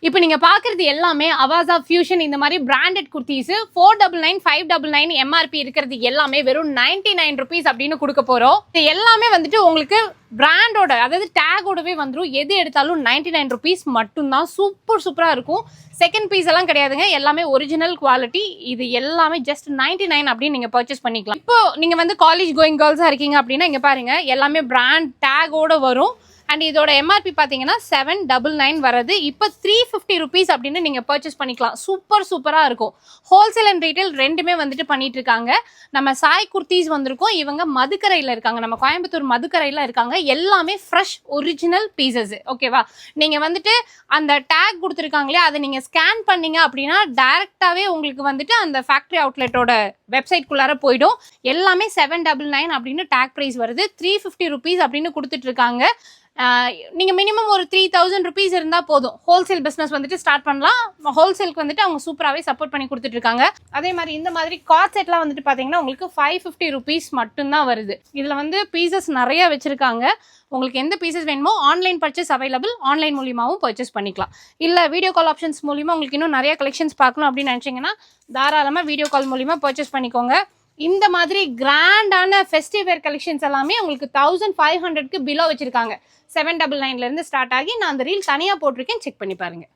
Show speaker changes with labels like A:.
A: இப்போ நீங்க பாக்குறது எல்லாமே அவாசா ஃபியூஷன் இந்த மாதிரி பிராண்டட் குர்த்திஸ் 499 599 எம்ஆர்பி இருக்கிறது எல்லாமே வெறும் 99 rupees அப்படின்னு கொடுக்க போறோம். இது எல்லாமே வந்துட்டு உங்களுக்கு பிராண்டோட அதாவது டேகோடவே வந்துடும். எது எடுத்தாலும் 99 rupees மட்டும்தான். சூப்பரா இருக்கும். செகண்ட் பீஸ் எல்லாம் கிடையாதுங்க, எல்லாமே ஒரிஜினல் குவாலிட்டி. இது எல்லாமே ஜஸ்ட் 99 அப்படின்னு நீங்க பர்ச்சேஸ் பண்ணிக்கலாம். இப்போ நீங்க வந்து காலேஜ் கோயிங் கேர்ள்ஸா இருக்கீங்க அப்படின்னா இங்க பாருங்க எல்லாமே பிராண்ட் டேகோட வரும். அண்ட் இதோட எம்ஆர்பி பார்த்தீங்கன்னா 799 வருது. இப்போ 350 rupees அப்படின்னு நீங்கள் பர்ச்சேஸ் பண்ணிக்கலாம். சூப்பராக இருக்கும். ஹோல்சேல் அண்ட் ரீட்டைல் ரெண்டுமே வந்துட்டு பண்ணிட்டு இருக்காங்க. நம்ம சாய் குர்த்திஸ் வந்திருக்கோம். இவங்க மதுக்கரையில் இருக்காங்க, நம்ம கோயம்புத்தூர் மதுக்கரையில் இருக்காங்க. எல்லாமே ஃப்ரெஷ் ஒரிஜினல் பீசஸ். ஓகேவா? நீங்கள் வந்துட்டு அந்த டேக் கொடுத்துருக்காங்களே அதை நீங்கள் ஸ்கேன் பண்ணீங்க அப்படின்னா டைரெக்டாகவே உங்களுக்கு வந்துட்டு அந்த ஃபேக்ட்ரி அவுட்லெட்டோட வெப்சைட்குள்ளார போயிடும். எல்லாமே 799 அப்படின்னு டேக் ப்ரைஸ் வருது. 350 rupees அப்படின்னு கொடுத்துட்டு இருக்காங்க. நீங்கள் மினிமம் ஒரு 3000 rupees இருந்தால் போதும், ஹோல்சேல் பிஸ்னஸ் வந்துட்டு ஸ்டார்ட் பண்ணலாம். ஹோல்சேலுக்கு வந்துட்டு அவங்க சூப்பராகவே சப்போர்ட் பண்ணி கொடுத்துட்டு இருக்காங்க. அதே மாதிரி இந்த மாதிரி கார்ட் செட்லாம் வந்துட்டு பார்த்தீங்கன்னா உங்களுக்கு 550 rupees மட்டும்தான் வருது. இதில் வந்து பீசஸ் நிறைய வச்சுருக்காங்க. உங்களுக்கு எந்த பீசஸ் வேணுமோ ஆன்லைன் பர்ச்சேஸ் அவைலபிள். ஆன்லைன் மூலியமாகவும் பர்ச்சேஸ் பண்ணிக்கலாம். இல்லை வீடியோ கால் ஆப்ஷன்ஸ் மூலிமா உங்களுக்கு இன்னும் நிறைய கலெக்ஷன்ஸ் பார்க்கணும் அப்படின்னு நினச்சிங்கன்னா தாராளமாக வீடியோ கால் மூலிமா பர்ச்சேஸ் பண்ணிக்கோங்க. இந்த மாதிரி கிராண்டான ஃபெஸ்டிவ் வேர் கலெக்ஷன்ஸ் எல்லாமே உங்களுக்கு 1500க்கு பிலோ வச்சுருக்காங்க. 799 ஸ்டார்ட் ஆகி நான் அந்த ரீல் தனியாக போட்டிருக்கேன், செக் பண்ணி பாருங்கள்.